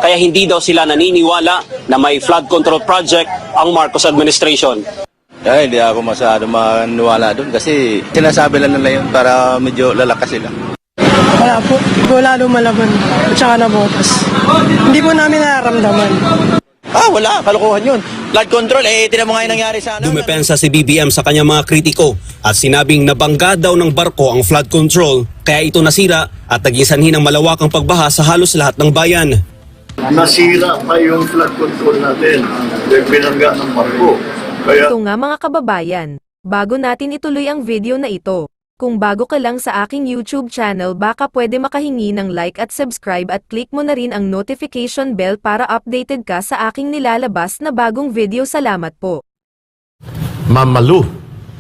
kaya hindi daw sila naniniwala na may flood control project ang Marcos administration. Hindi ako masyado maniwala doon kasi sinasabi lang nila yun para medyo lalakas sila. Wala po. Wala lumalaban. At saka nabotas. Hindi po namin nararamdaman. Wala. Kalokohan yun. Flood control, tinan mo nga yung nangyari sa ano. Dumepensa si BBM sa kanyang mga kritiko at sinabing nabangga daw ng barko ang flood control kaya ito nasira at naging sanhi ng malawakang pagbaha sa halos lahat ng bayan. Nasira pa yung flood control natin. Binangga ng barko. Ito nga mga kababayan, bago natin ituloy ang video na ito, kung bago ka lang sa aking YouTube channel baka pwede makahingi ng like at subscribe at click mo na rin ang notification bell para updated ka sa aking nilalabas na bagong video. Salamat po. Ma'am Malu,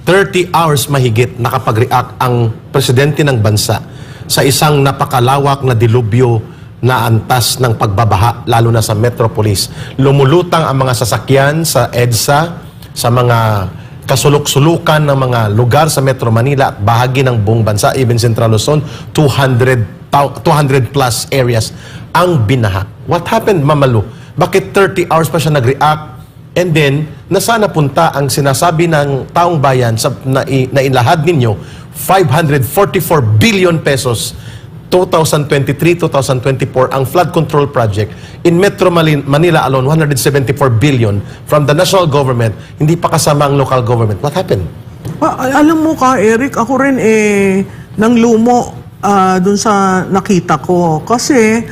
30 hours mahigit nakapag-react ang presidente ng bansa sa isang napakalawak na dilubyo na antas ng pagbabaha, lalo na sa Metropolis. Lumulutang ang mga sasakyan sa EDSA, sa mga kasulok-sulukan ng mga lugar sa Metro Manila at bahagi ng buong bansa, even Central Luzon, 200 plus areas ang binaha. What happened, Ma'am Malu? Bakit 30 hours pa siya nag-react? And then, nasaan napunta ang sinasabi ng taong bayan na inlahad ninyo, 544 billion pesos 2023-2024 ang flood control project in Metro Manila alone, 174 billion from the national government, hindi pa kasama ang local government. What happened? Alam mo ka, Eric, ako rin nang lumo dun sa nakita ko. Kasi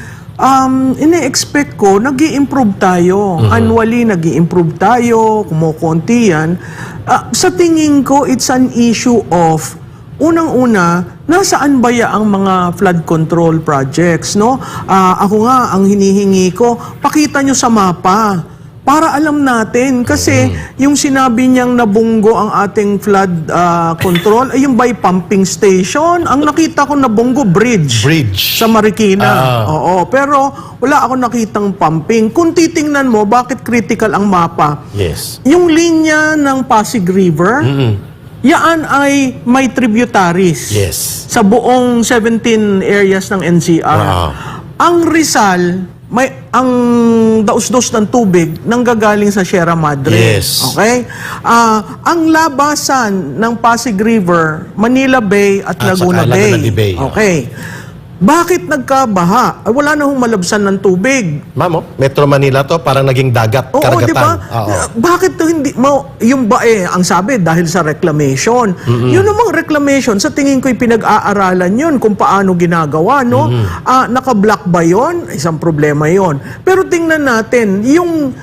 ine-expect ko, nag-i-improve tayo. Annually, nag-i-improve tayo, kumukunti yan. Sa tingin ko, it's an issue of unang-una, nasaan ba ang mga flood control projects, no? Ako nga, ang hinihingi ko, pakita nyo sa mapa para alam natin. Kasi yung sinabi niyang nabunggo ang ating flood control, ay yung by pumping station. Ang nakita ko nabunggo, bridge. Sa Marikina. Oo, pero wala ako nakitang pumping. Kung titingnan mo, bakit critical ang mapa? Yes. Yung linya ng Pasig River, yan ay may tributaries sa buong 17 areas ng NCR. Ang Rizal, ang daos-dos ng tubig nanggagaling sa Sierra Madre. Okay? Ang labasan ng Pasig River, Manila Bay at Laguna Bay. Okay. Bakit nagkabaha? Wala na hong malabsan ng tubig. Ma'am, Metro Manila to parang naging dagat, karagatan. Diba? Bakit to hindi yung ang sabi dahil sa reclamation. Yun namang reclamation, sa tingin ko'y pinag-aaralan yun kung paano ginagawa, no? Naka-block ba yun? Isang problema yun. Pero tingnan natin, yung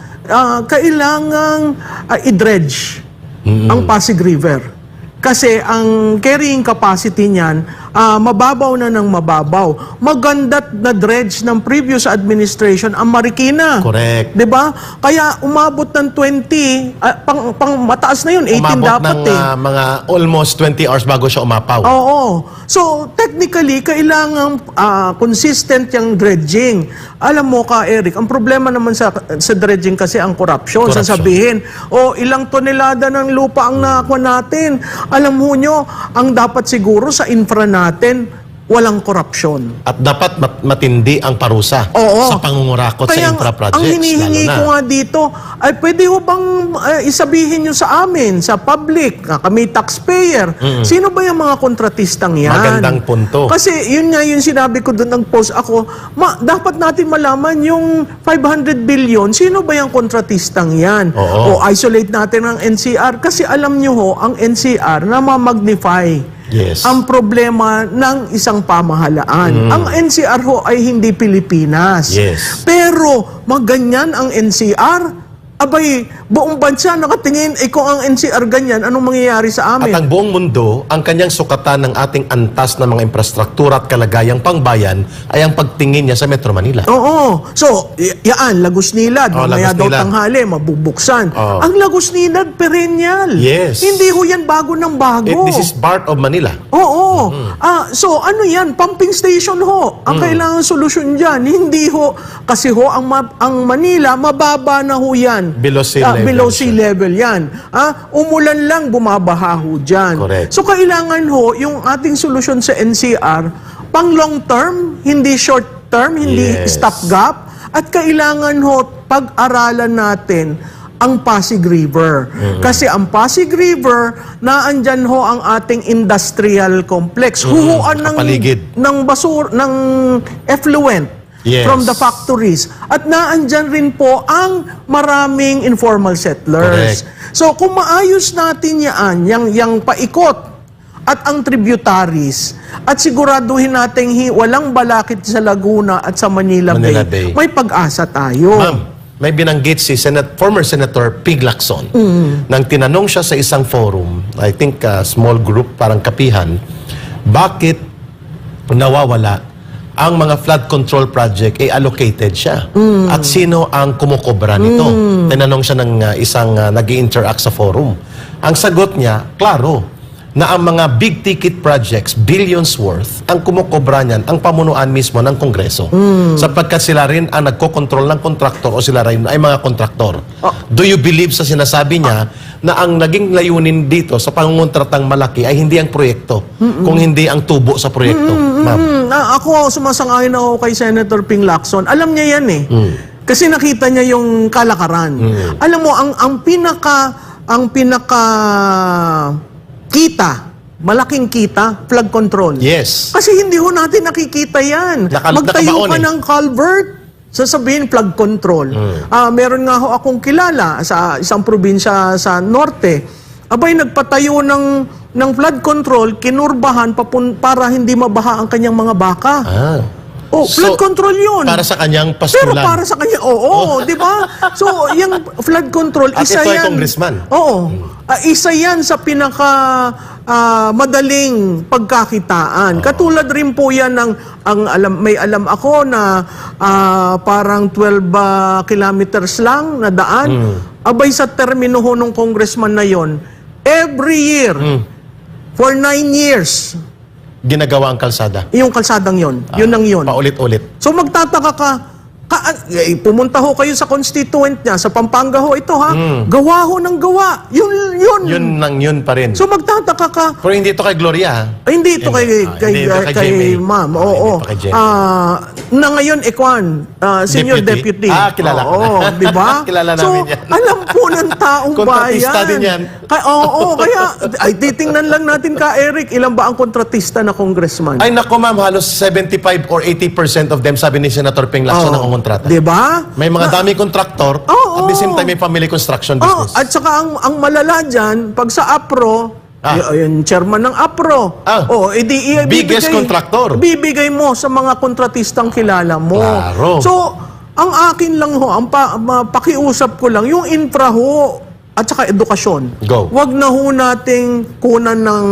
kailangang i-dredge ang Pasig River. Kasi ang carrying capacity niyan, mababaw na ng mababaw. Maganda't na dredge ng previous administration ang Marikina. Correct. Diba? Kaya umabot ng 20, pang mataas na yun, 18 umabot dapat ng mga almost 20 hours bago siya umapaw. Oo. So, technically, kailangan consistent yung dredging. Alam mo ka, Eric, ang problema naman sa dredging kasi ang corruption. Sasabihin, ilang tonelada ng lupa ang nakuha natin. Alam mo nyo, ang dapat siguro sa infra natin, walang korupsyon. At dapat matindi ang parusa sa pangungurakot sa infra projects. Ang hinihingi ko nga dito, ay pwede ho bang isabihin nyo sa amin, sa public, kami taxpayer, sino ba yung mga kontratistang yan? Magandang punto. Kasi yun nga yung sinabi ko doon, nag-post ako, dapat natin malaman yung 500 billion, sino ba yung kontratistang yan? O isolate natin ang NCR, kasi alam nyo ho, ang NCR na ma-magnify ang problema ng isang pamahalaan. Ang NCR ho ay hindi Pilipinas. Pero maganyan ang NCR, abay, buong bansa nakatingin, kung ang NCR ganyan, anong mangyayari sa amin? At ang buong mundo, ang kanyang sukatan ng ating antas na mga infrastruktura at kalagayang pangbayan ay ang pagtingin niya sa Metro Manila. So, yan, Lagos Nilad, mamaya daw tanghali, mabubuksan. Ang Lagos Nilad, perennial. Hindi ho yan bago ng bago. This is part of Manila. So, ano yan? Pumping station ho. Ang kailangan solusyon dyan. Hindi ho, kasi ho, ang Manila, mababa na ho yan. Below sea level. Below sea level yan. Umulan lang, bumabaha ho dyan. So, kailangan ho, yung ating solusyon sa NCR, pang long term, hindi short term, hindi stopgap, At kailangan ho pag-aralan natin ang Pasig River. Kasi ang Pasig River, naandyan ho ang ating industrial complex. Huhuan kapaligid. ng basura, ng effluent Yes. from the factories. At naandyan rin po ang maraming informal settlers. Correct. So kung maayos natin yang paikot at ang tributaries, at siguraduhin natin walang balakid sa Laguna at sa Manila Manila Bay, Bay. may pag-asa tayo. Ma'am, may binanggit si former Senator Pig Lacson nang tinanong siya sa isang forum, I think small group, parang kapihan, bakit nawawala ang mga flood control project allocated siya. At sino ang kumukobra nito? Tinanong siya ng isang nag-i-interact sa forum. Ang sagot niya, klaro, na ang mga big ticket projects, billions worth, ang kumukobra niyan, ang pamunuan mismo ng Kongreso. Sapagkat sila rin ang nagkokontrol ng kontraktor o sila rin ay mga kontraktor. Do you believe sa sinasabi niya na ang naging layunin dito sa pangungontratang malaki ay hindi ang proyekto, kung hindi ang tubo sa proyekto? Ma'am. Ako, sumasang-ayon ako kay Senator Ping Lacson. Alam niya yan eh. Kasi nakita niya yung kalakaran. Alam mo, ang pinaka kita, malaking kita, flood control. Yes. Kasi hindi ho natin nakikita yan. Magtayo nakabaon ka ng culvert, sasabihin flood control. Meron nga ho akong kilala sa isang probinsya sa norte. Abay, nagpatayo ng flood control, kinurbahan para hindi mabaha ang kanyang mga baka. Flood control yun. Para sa kanyang Pero pastulan. para sa kanya, di ba? So, yung flood control, At isa ito ay yan. congressman. Oo. Isa yan sa pinaka madaling pagkakitaan. Katulad rin po yan ng, may alam ako na parang 12 kilometers lang na daan. Abay sa termino ho ng congressman na yon, every year, for 9 years, Ginagawa ang kalsada. yung kalsadang yon, yun ang yun. Paulit-ulit. So magtataka ka, pumunta ho kayo sa constituent niya, sa Pampanga ho ito ha, gawa ho ng gawa. Yun pa rin. So magtataka ka, Pero hindi ito kay Gloria, ha? hindi ito Hindi. Hindi ito kay Jamie. ma'am, Hindi ito kay Jamie. na ngayon, senior deputy. Kilala ko Oo, na. di ba? Kilala so, namin yan. alam po ng taong Kontratista bayan. din yan. Kaya, titingnan lang natin ka, Eric, ilan ba ang kontratista na congressman? Ay nako ma'am, halos 75 or 80% of them, sabi ni Senator Ping Lacson, ang kontrata. Di ba? May mga dami kontraktor, at the same time may family construction business. At saka ang malala dyan, pag sa APRO, yung chairman ng APRO, Biggest contractor. Bibigay mo sa mga kontratistang kilala mo. Klaro. So, ang akin lang ho, pakiusap ko lang, yung infra ho, at saka edukasyon. Go. Wag na ho nating kunan ng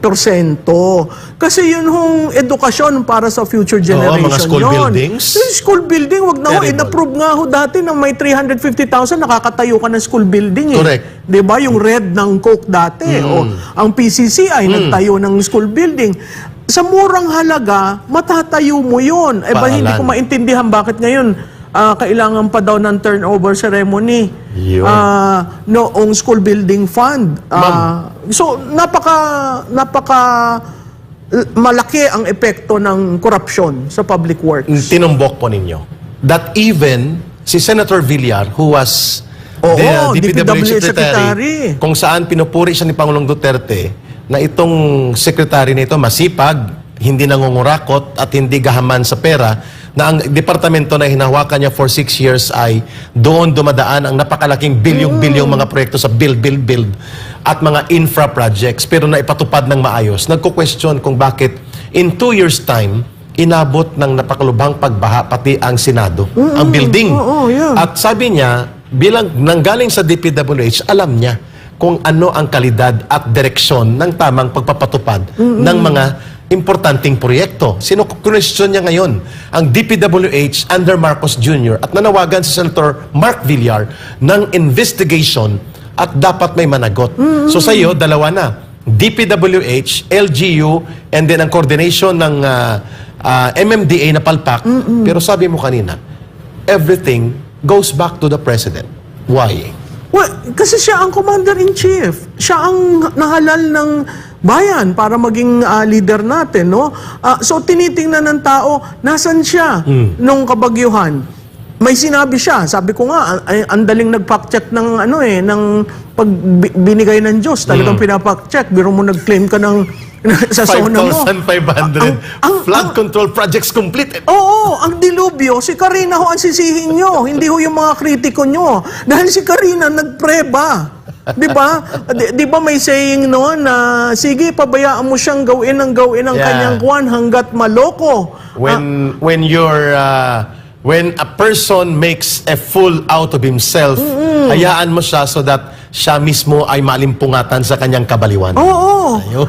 porsyento. Kasi yun hong edukasyon para sa future generation. mga school yun. buildings. Yung school building, wag na ho. Terrible. In-approve nga ho dati na may 350,000 nakakatayo ka ng school building. Correct. Di ba? Yung red ng Coke dati. O, ang PCCI nagtayo ng school building. Sa murang halaga, matatayo mo yun. Ba hindi ko maintindihan bakit ngayon kailangan pa daw ng turnover ceremony. Yun. Noong school building fund. So, napaka malaki ang epekto ng korupsyon sa public works. Tinumbok po ninyo that even si Senator Villar, who was Oo, DPWH DPWH secretary. kung saan pinupuri siya ni Pangulong Duterte na itong secretary nito masipag, hindi nangungurakot at hindi gahaman sa pera, na ang departamento na hinahawakan niya for 6 years ay doon dumadaan ang napakalaking bilyong-bilyong mga proyekto sa build at mga infra projects pero naipatupad ng maayos. Nagko-question kung bakit in 2 years time inabot ng napakalubhang pagbaha pati ang Senado, ang building. At sabi niya, bilang nanggaling sa DPWH, alam niya kung ano ang kalidad at direksyon ng tamang pagpapatupad ng mga importanteng proyekto. Sino-question niya ngayon ang DPWH under Marcos Jr. at nanawagan si Senator Mark Villar ng investigation at dapat may managot. So sa iyo, dalawa na. DPWH, LGU, and then ang coordination ng MMDA na palpak. Pero sabi mo kanina, everything goes back to the President. Why? Well, kasi siya ang commander-in-chief. Siya ang nahalal ng bayan para maging leader natin, no? So tinitingnan ng tao, nasan siya nung kabagyuhan? may sinabi siya, sabi ko nga, ang daling nag-fact check ng ng binigay ng Diyos, talagang pinafact check. Biro mo nag-claim ka ng sa zona mo. 5,500 flood control projects completed. Oo, ang dilubyo, si Karina ho ang sisihin nyo, hindi ho yung mga kritiko nyo. Dahil si Karina nagpreba. Di ba? Di ba may saying noon na sige, pabayaan mo siyang gawin ang Yeah. kanyang kwan hanggat maloko. When a person makes a fool out of himself, hayaan mo siya so that siya mismo ay malimpungatan sa kanyang kabaliwan. Oo. Ayun.